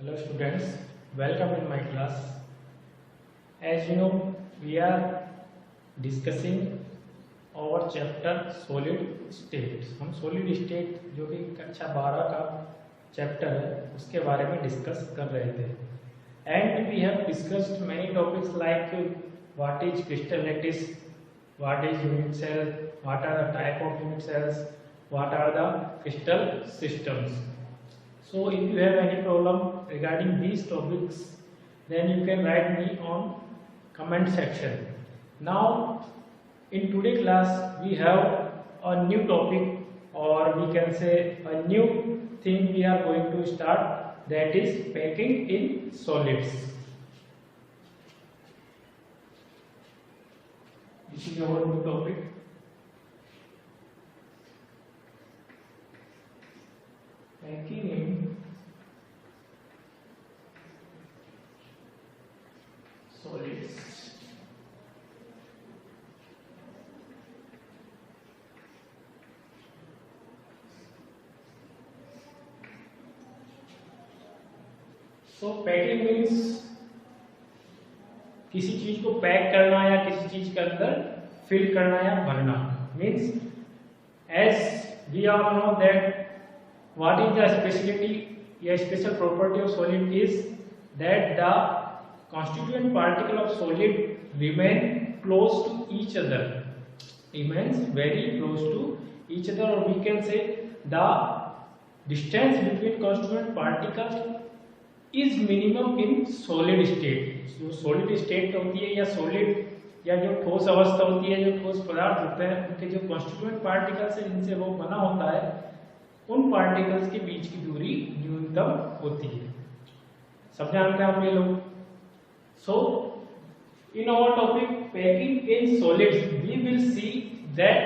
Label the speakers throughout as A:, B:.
A: Hello students, welcome in my class. As you know, we are discussing our chapter solid state. हम solid state जो कि कक्षा 12 का chapter है उसके बारे में डिस्कस कर रहे थे. And we have discussed many topics like what is crystal lattice, what is unit cell, what are the type of unit cells, what are the crystal systems. So if you have any problem regarding these topics, then you can write me on comment section. Now in today's class we have a new topic, or we can say a new thing we are going to start, that is packing in solids. This is our new topic. Packing in solids. So packing means किसी चीज को pack करना या किसी चीज के अंदर fill करना या भरना. Means as we all know that what is the specialty या special property of solid is that the constituent particle of solid remain close to each other, remains very close to each other, or we can say the distance between constituent particles is minimum in solid state. जो solid state होती है या solid या जो ठोस अवस्था होती है, जो ठोस पदार्थ होते हैं, उनके जो constituent particles है जिनसे वो बना होता है, उन पार्टिकल्स के बीच की दूरी न्यूनतम होती है. सब जानते हैं आप ये लोग. So in our topic packing in solids we will see that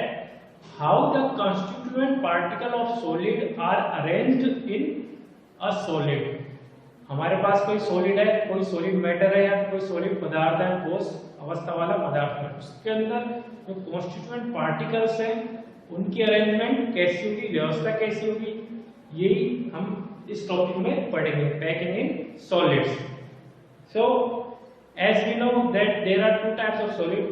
A: how the constituent particle of solid are arranged in a solid. हमारे पास कोई सॉलिड है, कोई सॉलिड मैटर है या कोई सॉलिड पदार्थ है, ठोस अवस्था वाला पदार्थ है, उसके अंदर जो कॉन्स्टिट्यूएंट पार्टिकल्स हैं उनकी अरेंजमेंट कैसी होगी, व्यवस्था कैसी होगी, यही हम इस टॉपिक में पढ़ेंगे, packing in solids. So as we know that there are two types of solid,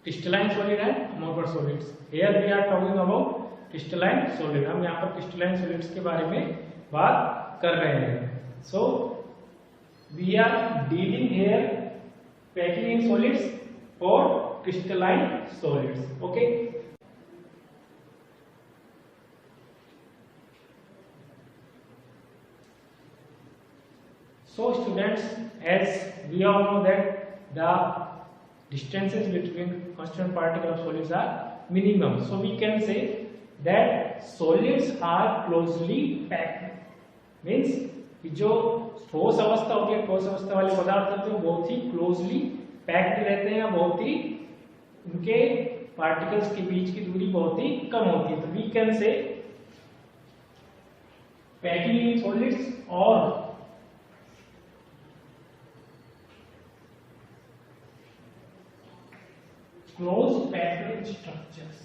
A: crystalline solid and amorphous solids. Here we are talking about crystalline solid. हम यहाँ पर क्रिस्टलाइन सॉलिड्स के बारे में बात कर रहे हैं. So we are dealing here packing in solids for crystalline solids. Okay. So students, as we all know that the distances between constant particle of solids are minimum. So we can say that solids are closely packed. Means कि जो ठोस अवस्था होती है, ठोस अवस्था वाले पदार्थ होते हैं, बहुत ही क्लोजली पैक्ड रहते हैं, बहुत ही उनके पार्टिकल्स के बीच की दूरी बहुत ही कम होती है. तो we can say packing in solids और close packed structures.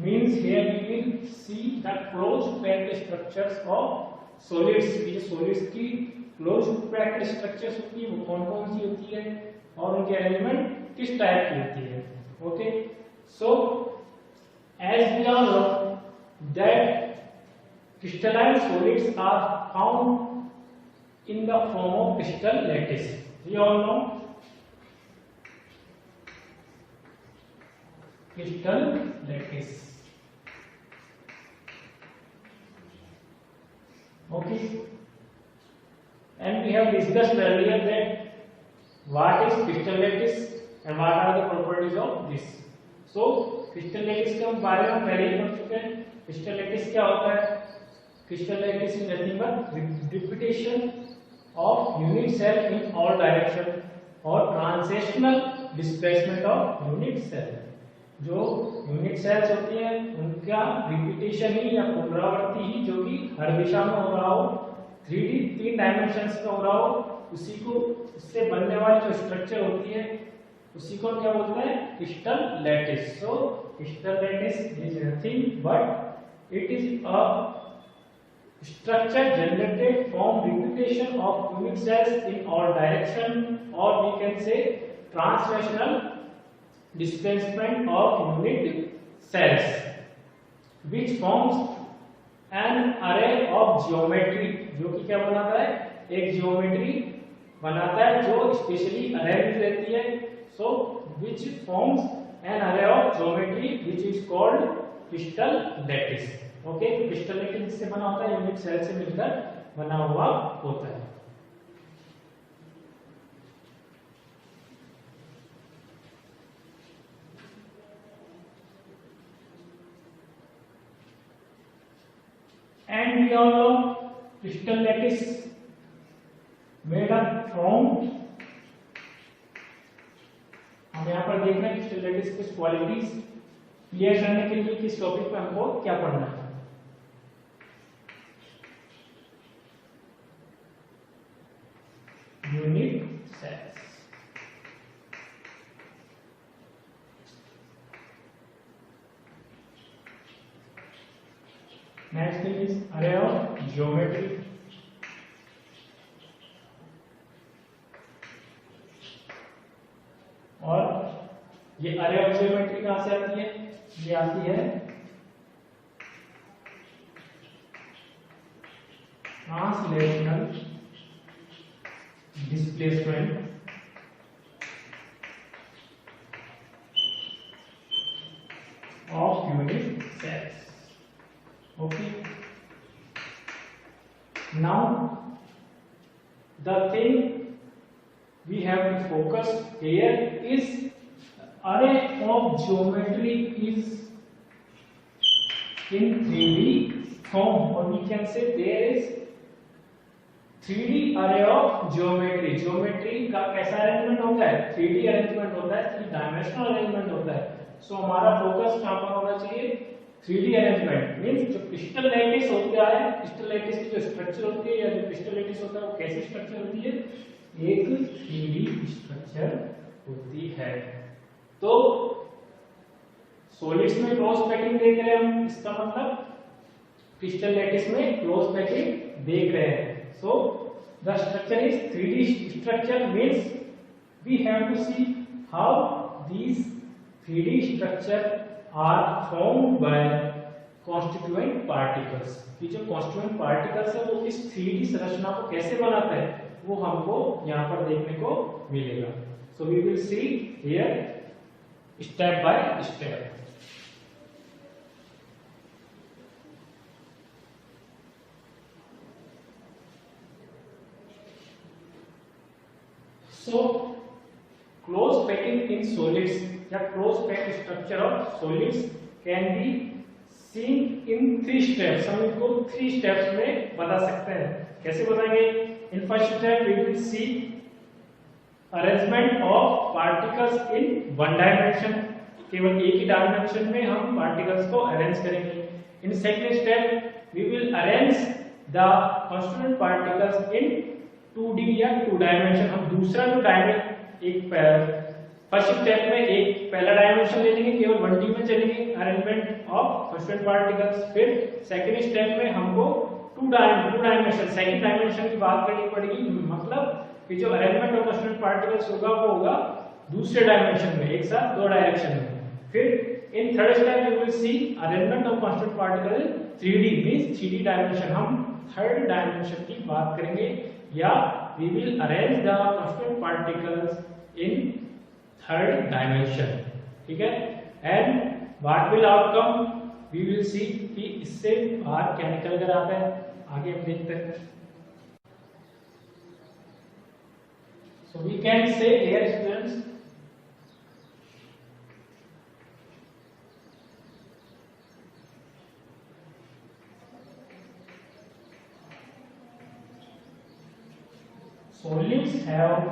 A: Means here we will see the closed packed structures of solids. ये solids की closed packed structures होती है, वो कौन कौन सी होती है और उनके अरेंजमेंट किस टाइप की होती है. Okay. So as we all know that crystalline solids are found in the form of crystal lattice. We all know crystal lattice. Okay. And we have discussed earlier that what is crystal lattice and what are the properties of this. So crystal lattice के बारे में पहले ही पढ़ चुके हैं. Crystal lattice क्या होता है? Crystal lattice is nothing but repetition of unit cell in all direction और translational displacement of unit cell. जो यूनिट सेल्स होती हैं उनका रिपीटेशन ही या पुनरावृत्ति ही जो कि हर दिशा में हो रहा हो, 3D 3 डायमेंशंस में हो रहा हो, उसी को इससे बनने वाली जो स्ट्रक्चर होती है उसी को क्या बोलते हैं, crystal lattice. So crystal lattice is nothing but it is a structure generated from replication of unit cells in all direction, or we can say translational displacement of unit cells, which forms an array of geometry, जो कि क्या बनाता है, एक geometry बनाता है जो specially arrange रहती है। सो which forms an array of geometry which is called crystal lattice। Okay, तो क्रिस्टल लैटिस किससे बना होता है, यूनिट सेल से मिलकर बना हुआ होता है। And we all know crystal lattice made up from, हम यहाँ पर देख रहे हैं क्रिस्टल लैटिस की क्वालिटीज क्लियर करने के लिए किस टॉपिक पे हमको क्या पढ़ना है। Unit cells. Next thing is array of geometry. और ये अरे ऑफ ज्योमेट्री कहां से आती है, ये आती है translational displacement of unit cells। Okay, now the thing we have to focus here is array of geometry is in 3D form, or we can say there is 3D array of geometry। Geometry का कैसा arrangement होता है, 3D arrangement होता है, 3 dimensional arrangement होता है। सो हमारा focus कहां पर होना चाहिए, 3D अरेंजमेंट। मींस जो क्रिस्टल लैटिस होता है, क्रिस्टल लैटिस की जो स्ट्रक्चर होती है या जो क्रिस्टल लैटिस होता है वो कैसी स्ट्रक्चर होती है, एक 3D स्ट्रक्चर होती है। तो सॉलिड्स में क्लोज पैकिंग देख रहे हैं हम, इसका मतलब क्रिस्टल लैटिस में क्लोज पैकिंग देख रहे हैं। So the structure is 3D structure, means we have to see how these 3D structure are formed by constituent particles। कि जो constituent particles है वो इस 3D संरचना को कैसे बनाता है वो हमको यहाँ पर देखने को मिलेगा। So we will see here step by step। So close packing in solids या close packed structure of solids can be seen in 3 steps। हम इनको 3 steps में बता सकते हैं। कैसे बताएंगे, in first step we will see arrangement of particles in one dimension, केवल एक ही डायमेंशन में हम पार्टिकल्स को अरेंज करेंगे। in second step we will arrange the constituent particles in 2D या 2 डायमेंशन। हम दूसरा जो एक फर्स्ट स्टेप में एक पहला डायमेंशन ले लेंगे, केवल 1D में चलेंगे अरेंजमेंट ऑफ कंस्टिट्यूएंट पार्टिकल्स। फिर सेकंड स्टेप में हमको 2 डायमेंशन सेकंड डायमेंशन की बात करनी पड़ेगी, मतलब कि जो अरेंजमेंट ऑफ कंस्टिट्यूएंट पार्टिकल्स होगा वो होगा दूसरे डायमेंशन में, एक साथ 2 डायरेक्शन में। फिर in third step we will see arrangement of constituent particle 3D means 3D dimension. हम थर्ड डायमेंशन की बात करेंगे, या we will arrange the constituent particles in third dimension। ठीक है, and what will outcome we will see कि इससे बाहर क्या निकल कर आता है, आगे हम देखते हैं। So we can say here students solids have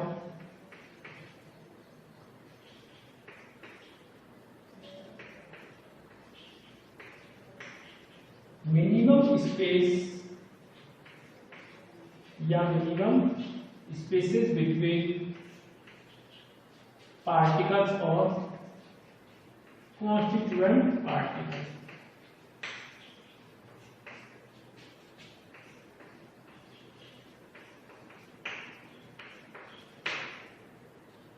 A: minimum space या minimum spaces between particles or constituent particles.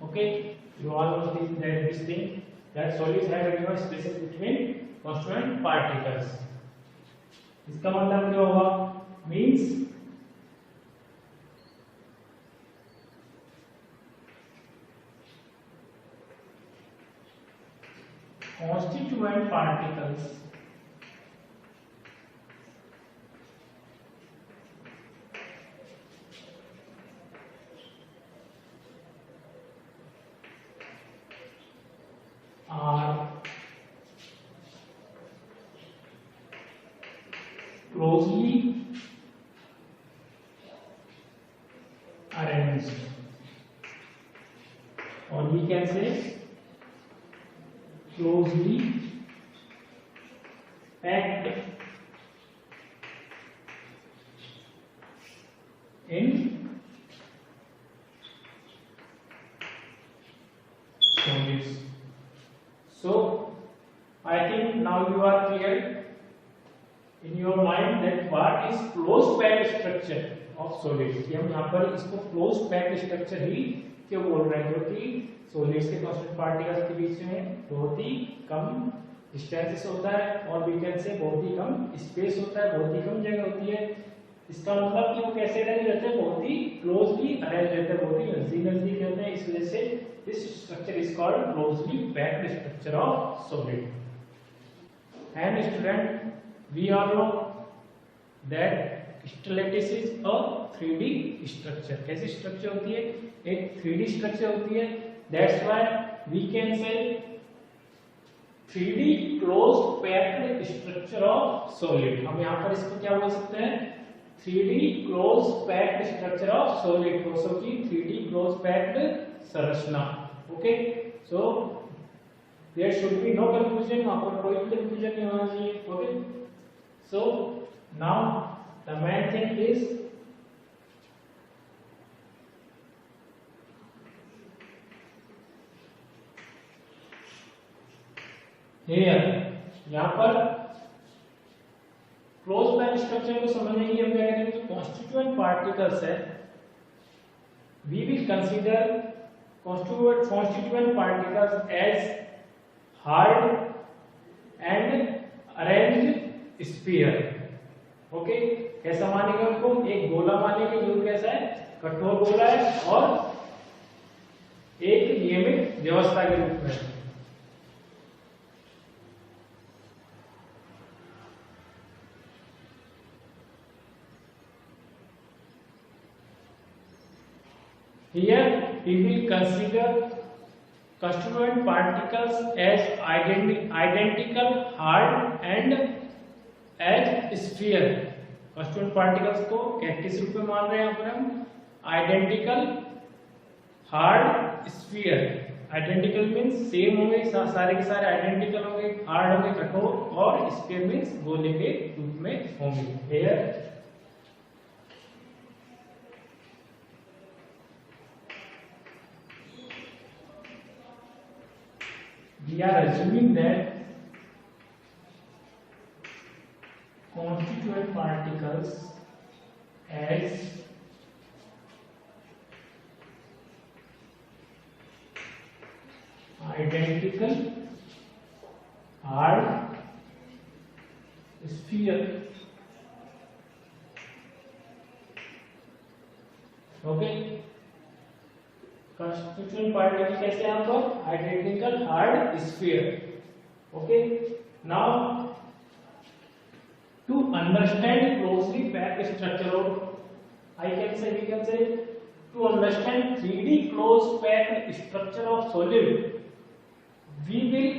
A: Okay, you all know this thing that solids have regular spaces between constituent particles. इसका मतलब क्या होगा? Means constituent particles are closely arranged, or we can say closely packed in solids. So I think now you are clear in your mind that what is close packed structure of solids. कि हम यहाँ पर इसको close packed structure ही क्यों बोल रहे हैं, क्योंकि solids के constant particles के बीच में बहुत ही कम डिस्टेंस होता है और we can say बहुत ही कम स्पेस होता है, बहुत ही कम जगह होती है. इसका मतलब कि वो कैसे अरेंज रहते हैं, बहुत ही क्लोजली अरेंज रहते हैं, बहुत ही नजदीक रहते हैं. इस वजह से this structure is called closely packed structure of solid. And student, we all know that crystal lattice is a 3D structure. कैसी स्ट्रक्चर होती है? एक 3D स्ट्रक्चर होती है. That's why we can say 3D closed packed structure of solid. हम यहाँ पर इसको क्या बोल सकते हैं? 3D closed packed structure of solid. कोसों की 3D closed packed संरचना. Okay, so there should be no confusion. वहां पर कोई भी कंफ्यूजन नहीं होना चाहिए. Okay, so now the main thing is here. यहां पर क्लोज पैक्ड स्ट्रक्चर को समझने के लिए हम क्या करेंगे, जो कॉन्स्टिट्यूएंट पार्टिकल्स है we will consider constituent particles as hard and arranged sphere. Okay, कैसा मानेंगे उनको? एक गोला मानेंगे जो कैसा है, कठोर गोला है और एक नियमित व्यवस्था के रूप में. Here we will consider constituent particles as identical, hard and as sphere. constituent particles को किस रूप में मान रहे हैं यहाँ पर हम? identical, hard, sphere. identical means same होंगे, सारे के सारे identical होंगे, hard होंगे कठोर, और sphere means गोले के रूप में होंगे. Here we are assuming that constituent particles as identical, hard, sphere. Okay, constituent particle कैसे हैं यहाँ पर? Identical, hard, sphere. Okay, now to understand closely packed structure of, we can say to understand 3D closed packed structure of solid, we will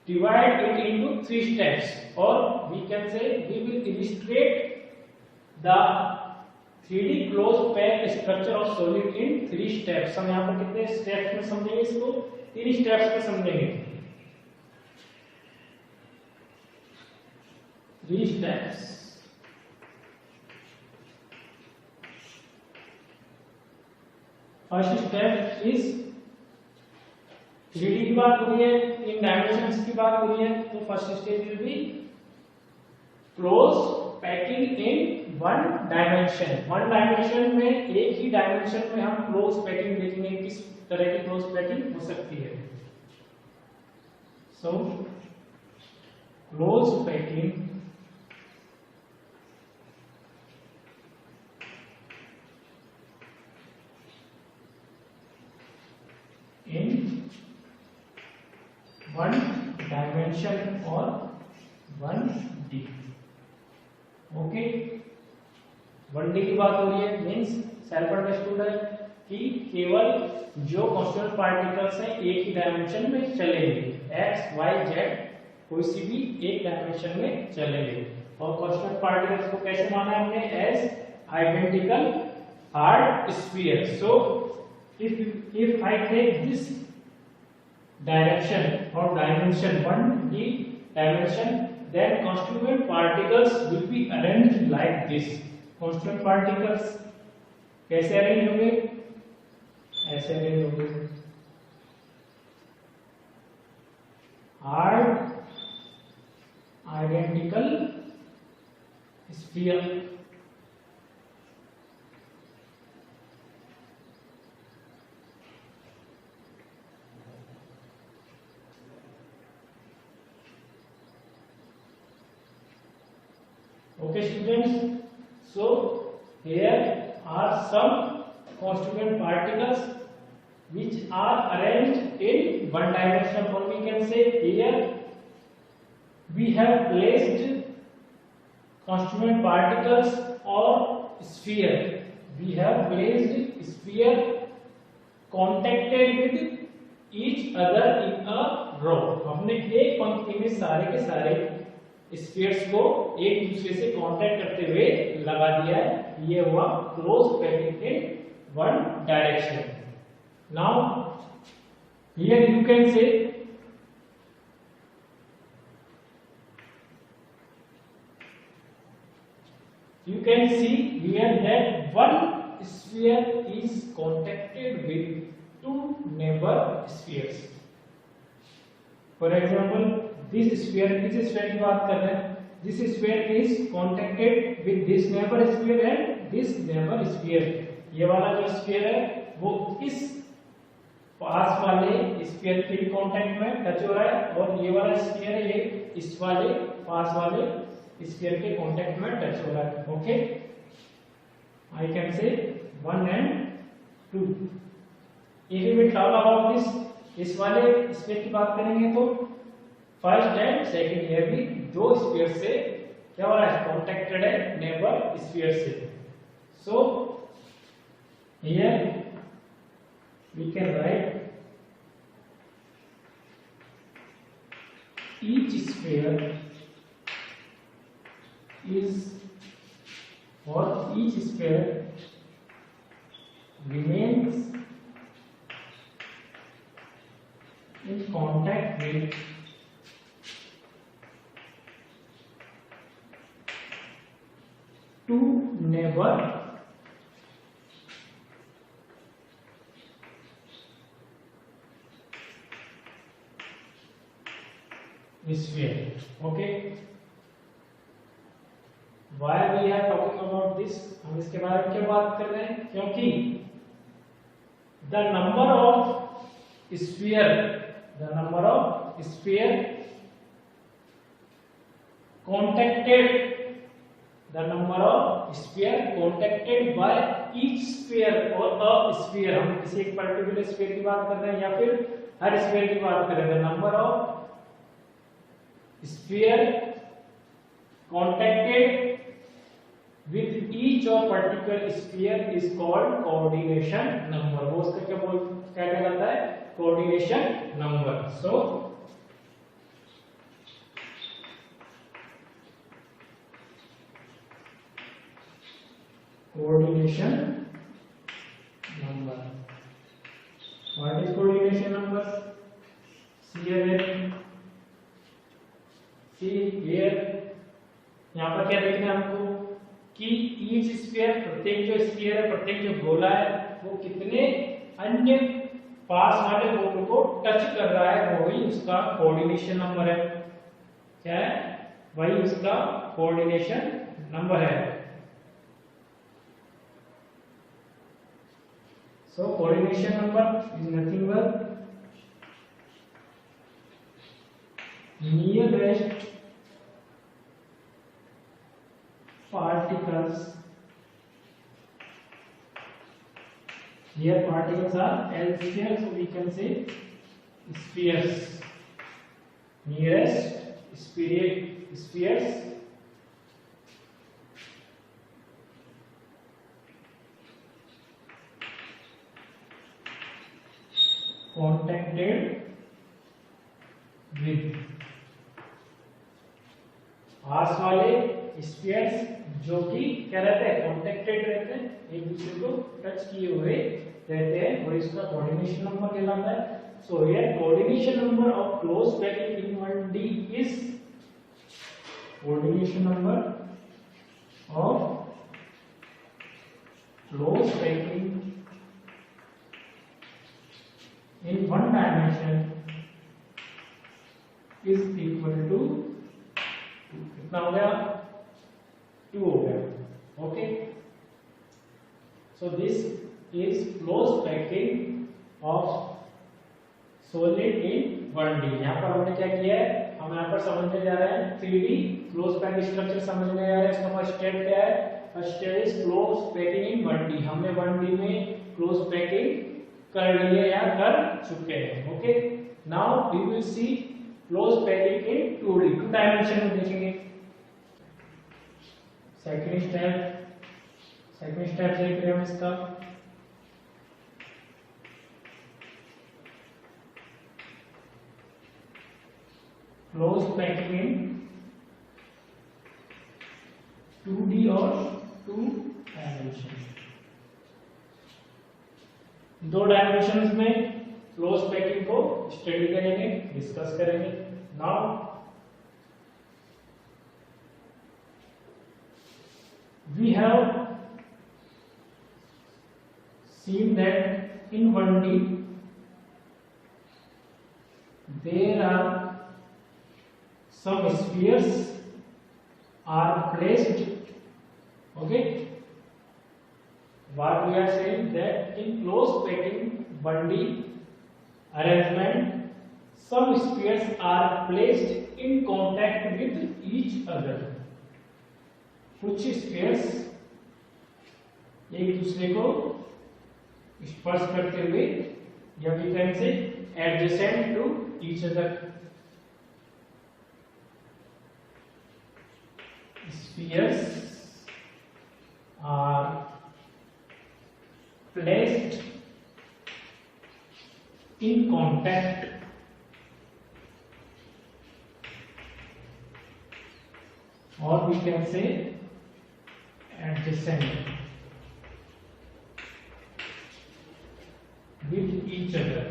A: divide it into 3 steps, or we can say we will illustrate the 3D closed packed structure of solid in 3 steps. हम यहाँ पर कितने steps में समझेंगे इसको? 3 steps में समझेंगे. 3 steps. First step is 3D की बात हो रही है, इन डायमेंशंस की बात हो रही है, तो first step will be close packing in one dimension. One dimension में, एक ही डायमेंशन में हम क्लोज पैकिंग देखेंगे, किस तरह की क्लोज पैकिंग हो सकती है। So close packing in one dimension or 1D। Okay, 1D की बात हो रही है, मीन्स सेल्फ अंडरस्टूड है कि केवल जो कांस्टेंट पार्टिकल्स हैं एक ही डायमेंशन में चलेंगे, एक्स वाई जेड कोई सी भी एक डायमेंशन में चलेंगे। और कांस्टेंट पार्टिकल्स को कैसे माना है हमने, as identical hard sphere. So if I take this direction or dimension 1D dimension, then constituent particles will be arranged like this। constituent particles कैसे अरेंज होंगे, ऐसे अरेंज होंगे, hard identical sphere. Okay students, so here are some constituent particles which are arranged in one dimension, or we can say here we have placed constituent particles or sphere. We have placed sphere contacted with each other in a row। हमने एक पंक्ति में सारे के सारे spheres को एक दूसरे से कांटेक्ट करते हुए लगा दिया है। ये हुआ close packing in one direction. Now here you can say you can see here that one sphere is contacted with two neighbor spheres। For example, this sphere, इस sphere की बात कर रहे हैं, this sphere is contacted with this neighbor sphere and this neighbor sphere। ये वाला जो sphere है वो इस पास वाले sphere के कांटेक्ट में टच हो रहा है, और ये वाला sphere है ये इस वाले पास वाले sphere के कांटेक्ट में टच हो रहा है। Okay, I can say 1 and 2। If we talk about this, इस वाले sphere की बात करेंगे तो फर्स्ट एंड सेकंड ईयर भी दो स्फीयर से क्या हो रहा है, कॉन्टेक्टेड है नेबर स्फीयर से। So here we can write each sphere is और each sphere remains in contact with two neighbor sphere। Okay, why we are talking about this, हम इसके बारे में क्यों बात कर रहे हैं, क्योंकि the number of sphere contacted by each sphere or a sphere, हम किसी एक पर्टिकुलर स्फीयर की बात कर रहे हैं या फिर हर स्फीयर की बात कर रहे हैं। Number of sphere contacted with each of particular sphere is called coordination number। वो उसका क्या कहलाता है, coordination number। So coordination number, what is coordination number? See here, यहाँ पर क्या देखना है हमको कि ईच स्फीयर, प्रत्येक जो स्फीयर है, प्रत्येक जो गोला है, वो कितने अन्य पास वाले बॉल को टच कर रहा है, वही उसका कोऑर्डिनेशन नंबर है। क्या है? वही उसका कोऑर्डिनेशन नंबर है। So coordination number is nothing but nearest particles. Here particles are elsewhere, so we can say spheres. Nearest spheres contacted with आस वाले स्फीयर्स जो कि क्या रहते हैं? कॉन्टेक्टेड रहते हैं, एक दूसरे को टच किए हुए रहते हैं, और इसका कोऑर्डिनेशन नंबर कहलाता है। So here coordination number of close packing in 1D is coordination number of close packing in 1 dimension is equal to, कितना हो गया? 2 हो गया। Okay, so this is close packing of solid in 1D। यहाँ पर हमने क्या किया है? हम यहाँ पर समझने जा रहे हैं 3D क्लोज पैकिंग स्ट्रक्चर समझने जा रहे हैं। इसका फर्स्ट स्टेप क्या है? First step is close packing in 1D। हमने 1D में क्लोज पैकिंग कर ली है या कर चुके हैं। Okay, now we will see close packing in 2D, 2 dimension में देखेंगे। सेकंड स्टेप देख रहे हैं हम इसका। क्लोज पैकिंग इन 2D और 2 डायमेंशन। 2 डायमेंशंस में क्लोज पैकिंग को स्टडी करेंगे, डिस्कस करेंगे। Now we have seen that in 1D there are some spheres are placed. Okay, what we are saying that in close packing 1D arrangement some spheres are placed in contact with each other. कुछ spheres एक दूसरे को स्पर्श करते हुए, या we can say adjacent to each other. Spheres are placed in contact और we can say adjacent with each other.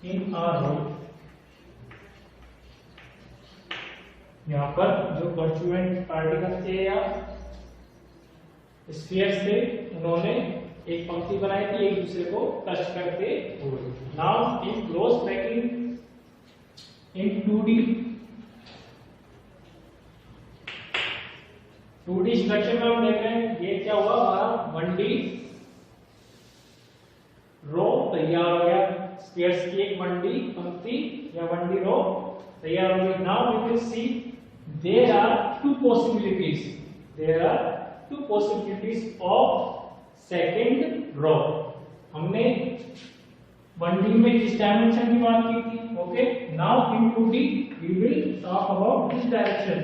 A: In a row. यहाँ पर जो परचुएंट पार्टिकल थे या स्फीयर्स थे, उन्होंने एक पंक्ति बनाई थी एक दूसरे को टच करते हुए। Now in close packing in 2D structure में हम देख रहे हैं ये क्या हुआ, हमारा 1D रो तैयार हो गया। स्फीयर्स की एक 1D पंक्ति या 1D रो तैयार हो गई। Now we will see there are two possibilities of second row. हमने 1D में किस डायमेंशन की बात की थी? Okay, now in 2D we will talk about this direction,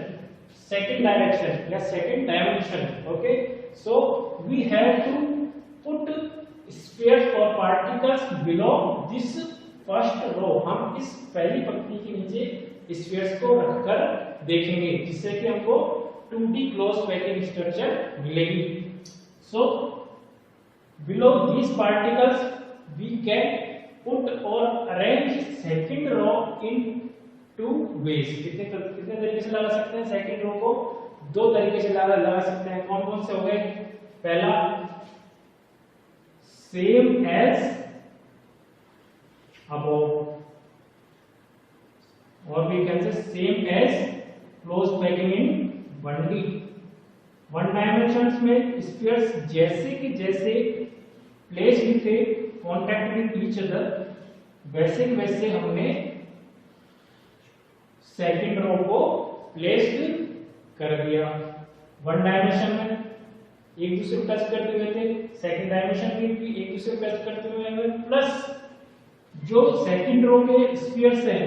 A: second direction या second dimension. Okay, so we have to put spheres और particles below this first row. हम इस पहली पंक्ति के नीचे स्फीयर्स को रखकर देखेंगे, जिससे कि हमको 2D क्लोज पैकिंग स्ट्रक्चर मिलेगी। So below this particles we can put or arrange second row in 2 ways। कितने तरीके से लगा सकते हैं सेकंड रो को? दो तरीके से लगा सकते हैं। कौन कौन से हो गए? पहला सेम एज अबव, और we can say same as close packing in 1D। One dimension में स्फीयर्स जैसे कि जैसे place with contact with each other, वैसे वैसे हमने सेकंड रो को प्लेस्ड कर दिया। वन डायमेंशन में एक दूसरे को टच करते हुए थे, सेकंड डायमेंशन में भी एक दूसरे को टच करते हुए, प्लस जो सेकंड रो के स्फीयर्स हैं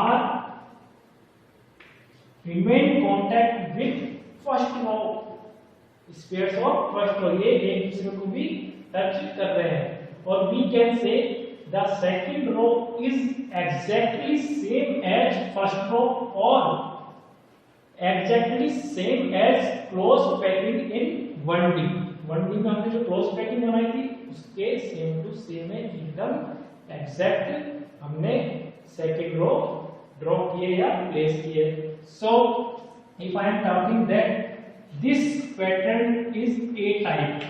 A: are remain contact with first row spheres of first row, ये एक दूसरे को भी टच कर रहे हैं। और we can say the second row is exactly same as first row और exactly same as close packing in 1D। 1D में हमने जो क्लोज पैकिंग बनाई थी उसके सेम टू सेम है, एकदम एग्जैक्ट हमने सेकंड रो ड्रॉ किए या प्लेस किए। So if I am talking that this pattern is A type,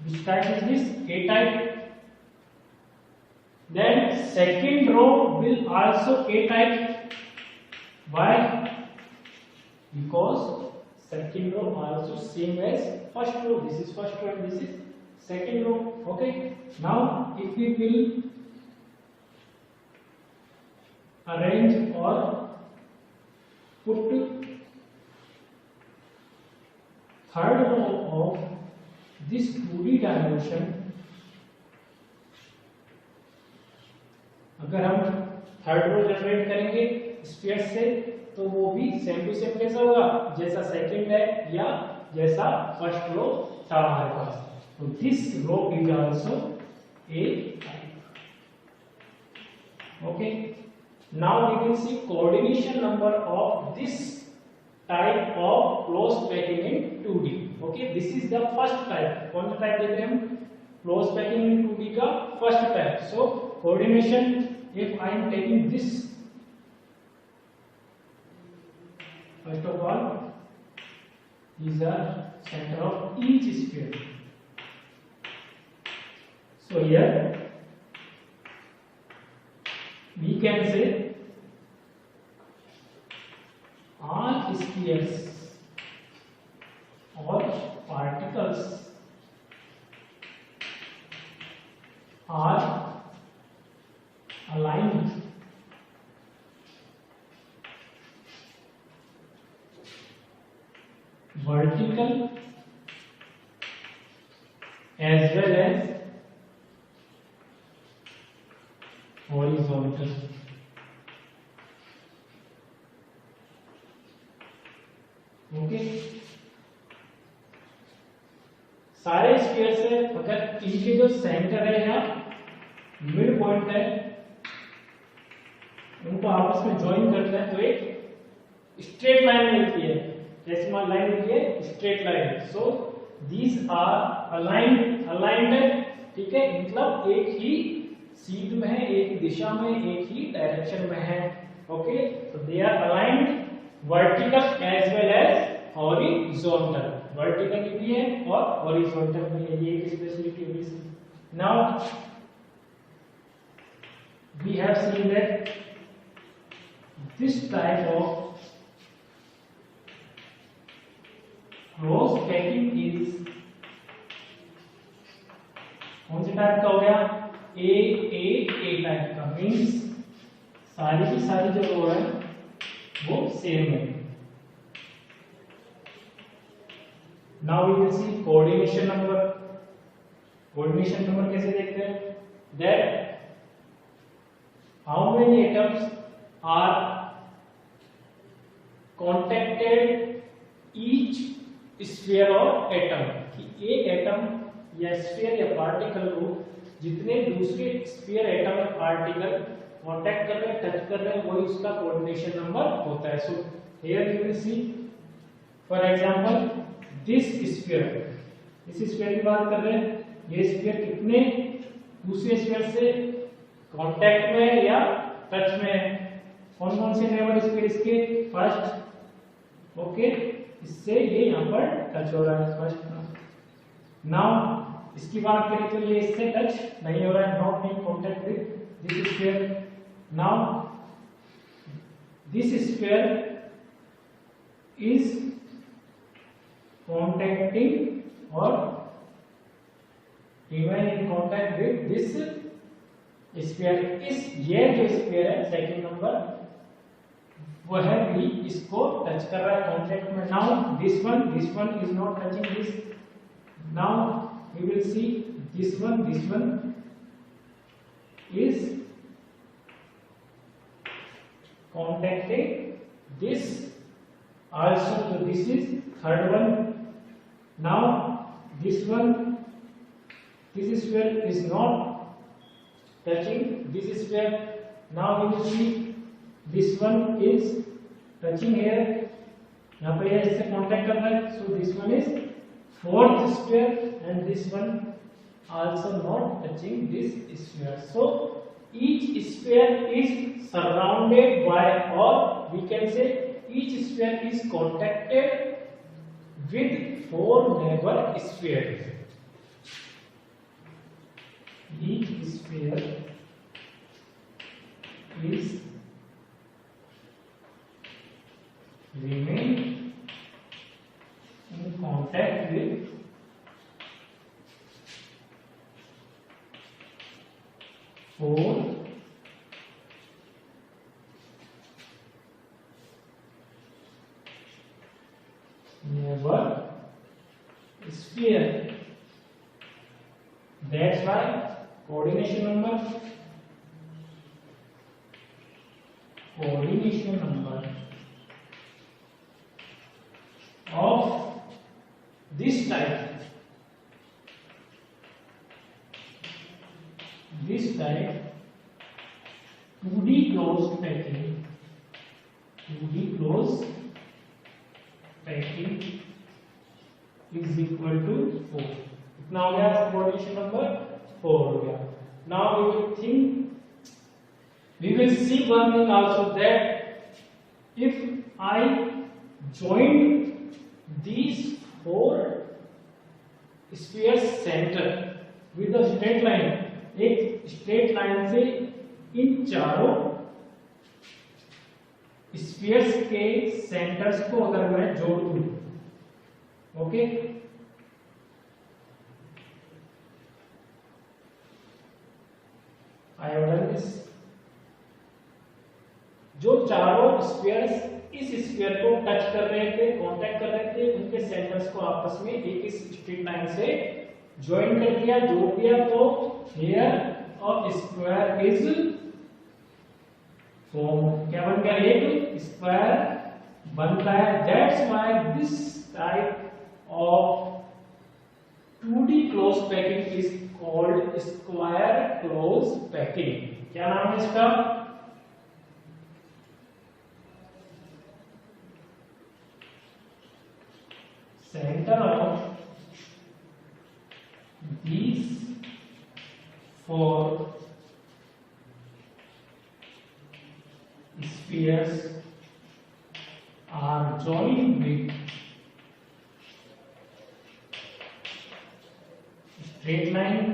A: which type is this? A type. Then second row will also A type. Why? Because second row also same as first row. This is first row and this is second row. Okay. Now if we will arrange or put third row of this 2D dimension, अगर हम third row generate करेंगे sphere से तो वो भी same to same कैसा होगा जैसा सेकंड है या जैसा फर्स्ट रो था हमारे पास। तो this row is also A type। Okay, now we can see coordination number of this type of closed packing in 2D। okay, this is the first type। कौन सा टाइप देख रहे हैं हम? closed packing in 2D का first type। so coordination, if I am taking this, first of all these are center of each sphere। so here we can say all spheres or particles are aligned vertical as well as horizontal। Okay, सारे sphere से अगर इनके जो centre है या mid point है उनको आपस में ज्वाइन करते हैं तो एक स्ट्रेट लाइन मिलती है। जैसे मान लाइन मिलती है straight line. So these are aligned, ठीक है, मतलब एक ही सीध में है, एक ही दिशा में, एक ही डायरेक्शन में है। ओके, तो they are aligned vertical as well as horizontal. Vertical भी है और हॉरिजॉन्टल भी है, ये एक स्पेशलिटी होगी। Now we have seen that this type of close packing is कौन से टाइप का हो गया? ए टाइप का। मीन्स सारी की सारी जो रो है वो सेम है। Now we will see coordination number. Coordination number कैसे देखते हैं? That how many atoms are contacted each sphere और एटम, कि एक एटम या स्फीयर या पार्टिकल को जितने दूसरे स्फीयर, एटम या पार्टिकल कांटेक्ट कर रहे हैं, टच कर रहे हैं, वही उसका कोऑर्डिनेशन नंबर होता है। So here you will see for example this sphere, इस स्फीयर की बात कर रहे हैं, ये स्फीयर कितने दूसरे स्फीयर से कांटेक्ट में है या टच में है? कौन कौन से नेबर स्फीयर इसके? फर्स्ट, ओके, इससे ये यहाँ पर टच हो रहा है फर्स्ट। नाउ इसकी बात करें तो ये इससे टच नहीं हो रहा है, not make contact with this sphere. Now this sphere is contacting or remain in contact with this sphere। इस ये जो स्फीयर है सेकंड नंबर वह भी इसको टच कर रहा है कॉन्टेक्ट में। Now this one is not touching this. Now we will see this one is contacting this also, so this is third one। now this sphere is not touching this sphere। now we will see this one is touching here, यहाँ पे इससे contact कर रहा है, so this one is fourth sphere and this one also not touching this sphere। so each sphere is surrounded by, or we can say each sphere is contacted with 4 neighbor spheres। each sphere is remain in contact with 4 neighbor sphere। that's why coordination number of this type 2D closed packing is equal to 4। इतना हो गया, coordination number 4 हो गया। now we will see one thing also, that if I join these 4 spheres center with a straight line, एक straight line से इन चारों spheres के centres को अगर मैं जोड़ दूं, okay, I have done this. जो चारों स्फीयर्स इस स्फीयर को टच कर रहे थे, कांटेक्ट कर रहे थे, उनके सेंटर्स को आपस में एक इस स्ट्रेट लाइन से ज्वाइन कर दिया, जोड़ दिया, तो here a square is formed। क्या बन गया, एक स्क्वायर बनता है। that's why this type of 2D close packing is called square close packing। क्या नाम है इसका, center of these 4 spheres are joined with straight line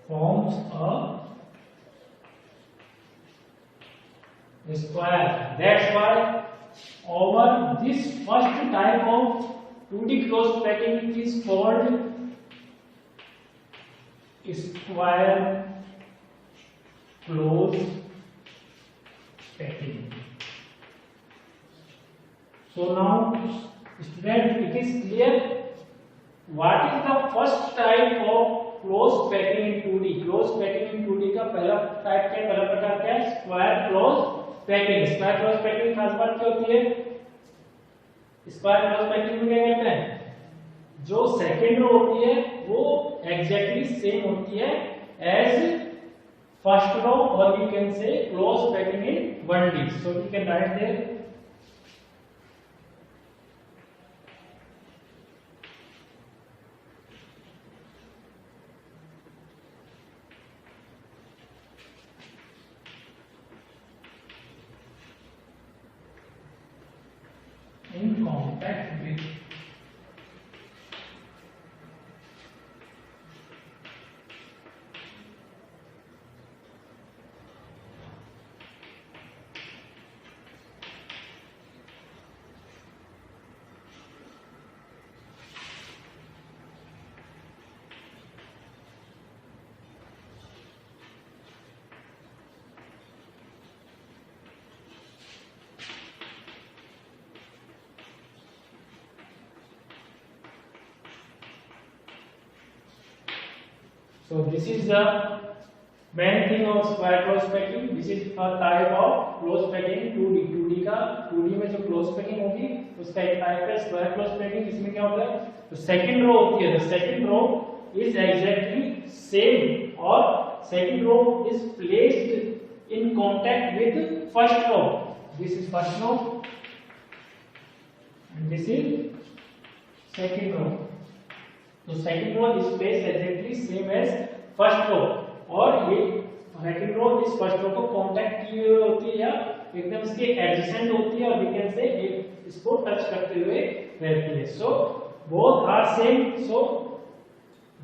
A: forms a square। that's why over this first type of 2D closed packing is called square closed packing। so now student, it is clear what is the first type of closed packing in 2D। closed packing in 2D का पहला type क्या, पहला प्रकार क्या है, square close packing. Square close packing खास बात क्या होती है, स्क्वायर क्लोज पैकिंग में क्या कहते हैं, जो सेकंड रो होती है वो एग्जैक्टली सेम होती है एज फर्स्ट रो, और we can say close packing in 1D। So we can write there So this is the main thing of square close packing. This is a type of close packing 2D का 2D में जो close packing होगी उसका एक type है square close packing. इसमें क्या होता है, तो सेकंड रो होती है, the second row is exactly same और second row is placed in contact with first row. This is first row and this is second row. तो second row is placed exactly same as first row और ये second row इस first row को contact किए हुए होती है या एकदम इसके एडजेसेंट होती है और वी कैन से इसको टच करते हुए रहती है. So both are same. So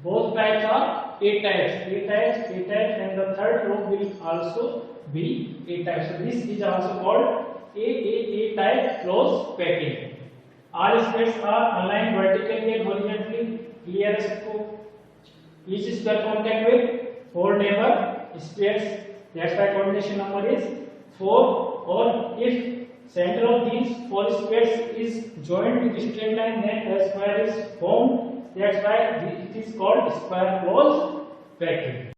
A: both types are A types and the third row will also be A type. So this is also called A type close packing. All squares are aligned vertically and horizontally. Clear है सबको? Each square contact with 4 neighbor squares. That's why coordination number is 4. Or if center of these 4 squares is joined with straight line, then a square is formed. That's why it is called square close packing.